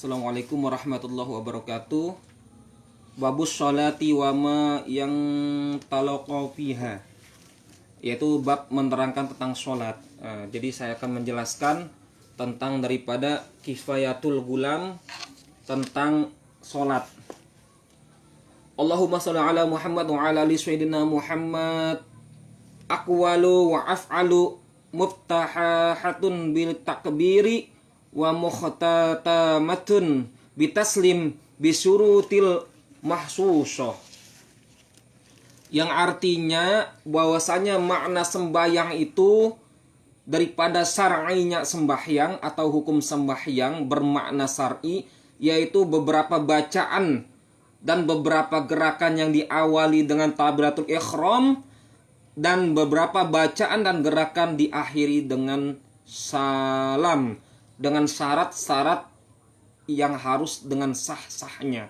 Assalamualaikum warahmatullahi wabarakatuh. Babus sholati wama yang talaqa fiha, yaitu bab menerangkan tentang sholat. Jadi saya akan menjelaskan tentang daripada kifayatul gulam tentang sholat. Allahumma sholli ala Muhammad wa ala ali sayyidina Muhammad. Aqwalu wa af'alu muftahatun bil takbiri wa mukhtatamatun bitaslim bisurutil mahsusah, yang artinya bahwasanya makna sembahyang itu daripada syar'inya sembahyang atau hukum sembahyang bermakna syar'i, yaitu beberapa bacaan dan beberapa gerakan yang diawali dengan takbiratul ihram, dan beberapa bacaan dan gerakan diakhiri dengan salam, dengan syarat-syarat yang harus dengan sah-sahnya.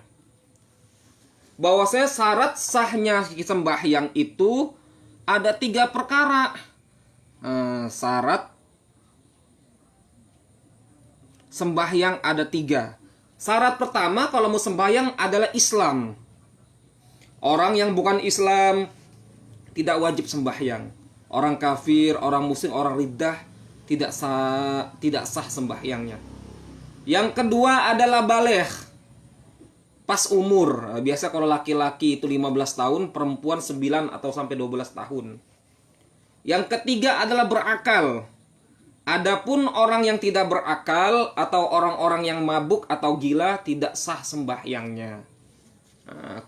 Bahwasanya syarat sahnya sembahyang itu ada 3 perkara. Syarat sembahyang ada 3. Syarat pertama kalau mau sembahyang adalah Islam. Orang yang bukan Islam tidak wajib sembahyang. Orang kafir, orang muslim, orang riddah tidak sah sembahyangnya. Yang kedua adalah baligh, pas umur. Biasa kalau laki-laki itu 15 tahun, perempuan 9 atau sampai 12 tahun. Yang ketiga adalah berakal. Adapun orang yang tidak berakal atau orang-orang yang mabuk atau gila tidak sah sembahyangnya.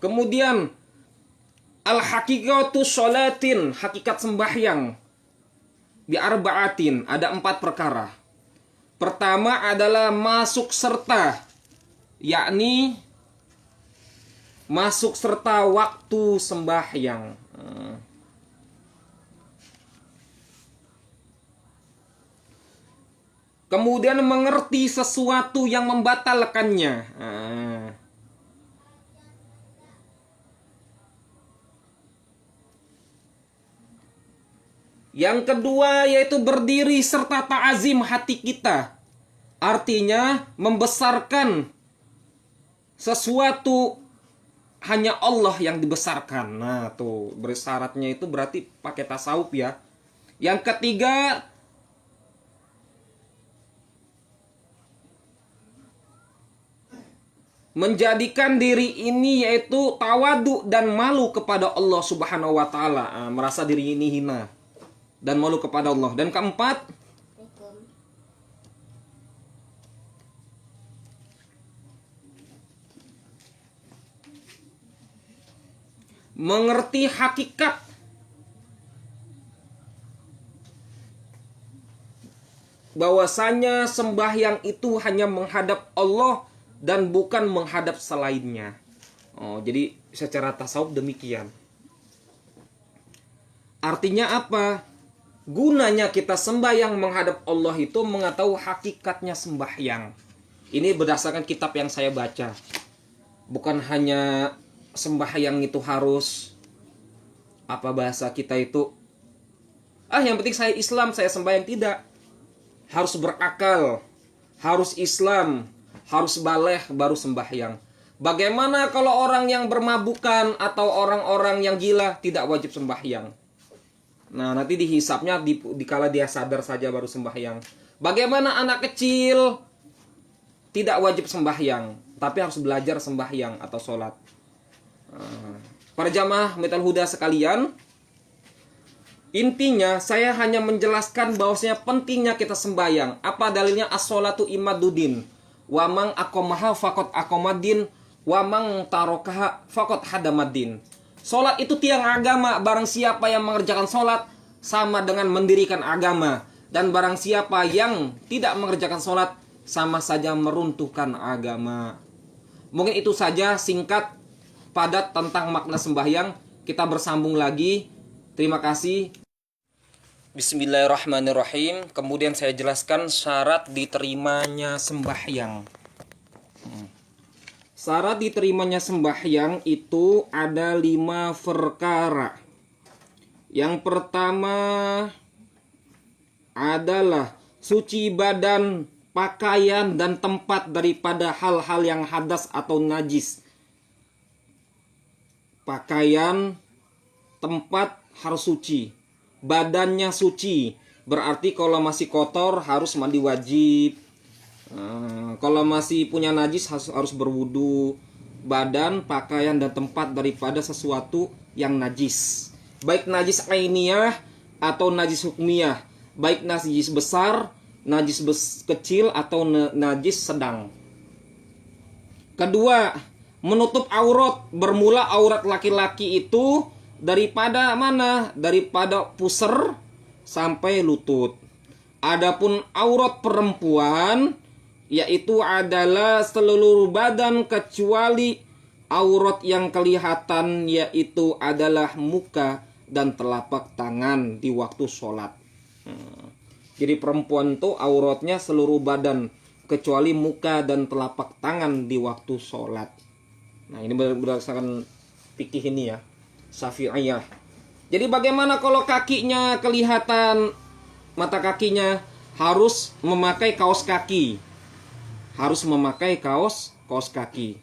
Kemudian al-haqiqatu sholatin, hakikat sembahyang bi'arba'atin, ada 4 perkara. Pertama adalah masuk serta, yakni masuk serta waktu sembahyang. Kemudian mengerti sesuatu yang membatalkannya. Yang kedua yaitu berdiri serta ta'azim hati kita. Artinya membesarkan sesuatu hanya Allah yang dibesarkan. Nah tuh bersyaratnya itu berarti pakai tasawuf ya. Yang ketiga menjadikan diri ini yaitu tawadu dan malu kepada Allah Subhanahu wa taala. Merasa diri ini hina dan malu kepada Allah. Dan keempat, mengerti hakikat bahwasanya sembahyang itu hanya menghadap Allah dan bukan menghadap selainnya. Jadi secara tasawuf demikian. Artinya apa? Gunanya kita sembahyang menghadap Allah itu mengetahui hakikatnya sembahyang. Ini berdasarkan kitab yang saya baca. Bukan hanya sembahyang itu harus apa bahasa kita itu, yang penting saya Islam, saya sembahyang. Tidak. Harus berakal, harus Islam, harus baligh baru sembahyang. Bagaimana kalau orang yang bermabukan atau orang-orang yang gila tidak wajib sembahyang? Nah, nanti dihisapnya dikala dia sadar saja baru sembahyang. Bagaimana anak kecil tidak wajib sembahyang, tapi harus belajar sembahyang atau sholat. Para jamaah Metal Huda sekalian, intinya saya hanya menjelaskan bahwasanya pentingnya kita sembahyang. Apa dalilnya? As-sholatu imaduddin, wa man aqamaha faqad aqamaddin, wa man tarakaha faqad hadamaddin. Sholat itu tiang agama. Barang siapa yang mengerjakan sholat sama dengan mendirikan agama. Dan barang siapa yang tidak mengerjakan sholat sama saja meruntuhkan agama. Mungkin itu saja singkat padat tentang makna sembahyang. Kita bersambung lagi. Terima kasih. Bismillahirrahmanirrahim. Kemudian saya jelaskan syarat diterimanya sembahyang. Syarat diterimanya sembahyang itu ada 5 perkara. Yang pertama adalah suci badan pakaian dan tempat daripada hal-hal yang hadas atau najis. Pakaian, tempat harus suci, badannya suci. Berarti kalau masih kotor harus mandi wajib. Kalau masih punya najis harus berwudu. Badan, pakaian dan tempat daripada sesuatu yang najis. Baik najis ainiyah atau najis hukmiyah. Baik najis besar, najis kecil atau najis sedang. Kedua, menutup aurat. Bermula aurat laki-laki itu daripada mana? Daripada pusar sampai lutut. Adapun aurat perempuan yaitu adalah seluruh badan kecuali aurat yang kelihatan, yaitu adalah muka dan telapak tangan di waktu sholat. Jadi perempuan tuh auratnya seluruh badan kecuali muka dan telapak tangan di waktu sholat. Nah, ini berdasarkan fikih ini ya, Syafi'iyah. Jadi bagaimana kalau kakinya kelihatan, mata kakinya? Harus memakai kaos kaki. Harus memakai kaos kaki.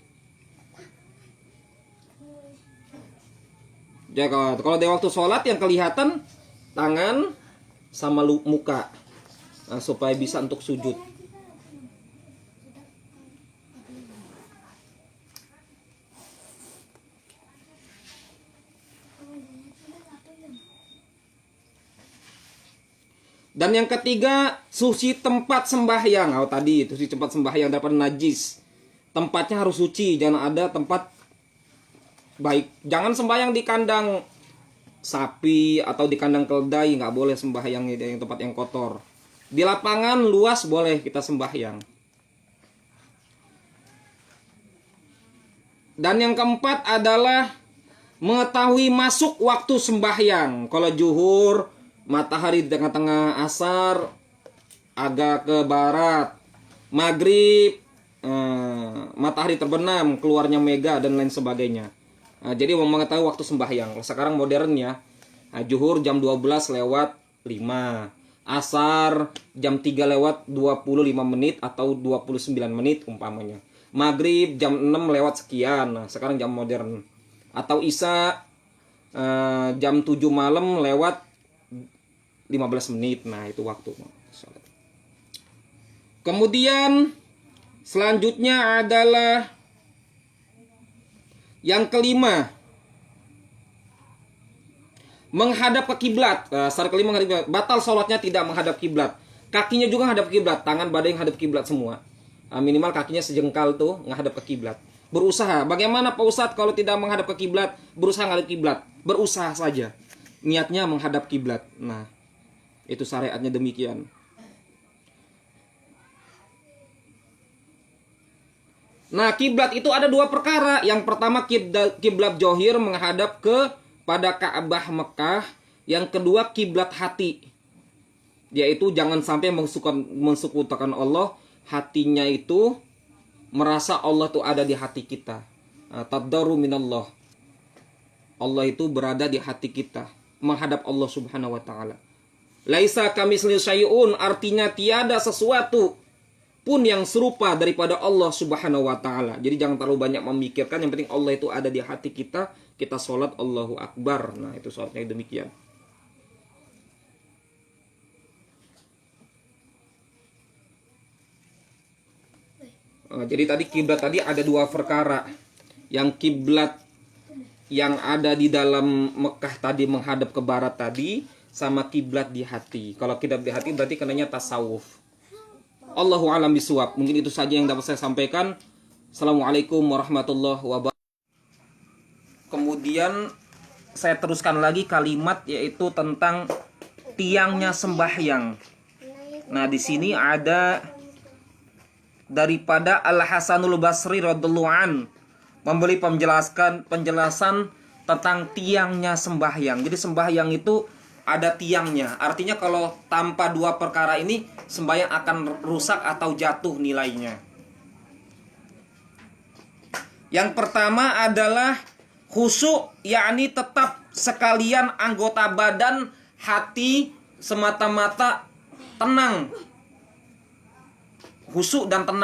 Ya, kalau di waktu sholat yang kelihatan tangan sama muka, nah, supaya bisa untuk sujud. Dan yang ketiga, suci tempat sembahyang. Oh, tadi suci tempat sembahyang daripada najis. Tempatnya harus suci, jangan ada tempat baik. Jangan sembahyang di kandang sapi atau di kandang keledai, nggak boleh sembahyang di tempat yang kotor. Di lapangan luas boleh kita sembahyang. Dan yang keempat adalah mengetahui masuk waktu sembahyang. Kalau zuhur, matahari di tengah-tengah, asar agak ke barat, maghrib matahari terbenam, keluarnya mega dan lain sebagainya. Jadi mengetahui waktu sembahyang. Sekarang modernnya zuhur jam 12 lewat 5, asar jam 3 lewat 25 menit atau 29 menit umpamanya, maghrib jam 6 lewat sekian. Nah, sekarang jam modern. Atau isya jam 7 malam lewat 15 menit. Nah, itu waktu. Kemudian selanjutnya adalah yang kelima, menghadap ke kiblat. Syarat kelima menghadap kiblat. Batal sholatnya tidak menghadap kiblat. Kakinya juga menghadap kiblat, tangan badan yang hadap kiblat semua. Minimal kakinya sejengkal tuh menghadap ke kiblat. Berusaha. Bagaimana Pak Ustadz kalau tidak menghadap ke kiblat? Berusaha menghadap kiblat. Berusaha saja. Niatnya menghadap kiblat. Nah, itu syariatnya demikian. Nah, kiblat itu ada dua perkara. Yang pertama kiblat johir menghadap ke pada Ka'bah Mekah. Yang kedua kiblat hati, yaitu jangan sampai mensekutukan Allah. Hatinya itu merasa Allah itu ada di hati kita. Taddaru minallah. Allah itu berada di hati kita, menghadap Allah Subhanahu wa taala. Laisa kamitslihi syai'un, artinya tiada sesuatu pun yang serupa daripada Allah Subhanahu wa taala. Jadi jangan terlalu banyak memikirkan, yang penting Allah itu ada di hati kita, kita sholat Allahu Akbar. Nah, itu sholatnya demikian. Jadi tadi kiblat tadi ada dua perkara. Yang kiblat yang ada di dalam Mekah tadi menghadap ke barat tadi, sama kiblat di hati. Kalau kiblat di hati berarti kenanya tasawuf. Allahu a'lam bishawab. Mungkin itu saja yang dapat saya sampaikan. Assalamualaikum warahmatullahi wabarakatuh. Kemudian saya teruskan lagi kalimat, yaitu tentang tiangnya sembahyang. Nah, di sini ada daripada Al Hasanul Basri radhiyallahu an memberi penjelasan tentang tiangnya sembahyang. Jadi sembahyang itu ada tiangnya. Artinya kalau tanpa dua perkara ini sembahyang akan rusak atau jatuh nilainya. Yang pertama adalah khusyuk, yakni tetap sekalian anggota badan, hati semata-mata tenang. khusyuk dan tenang.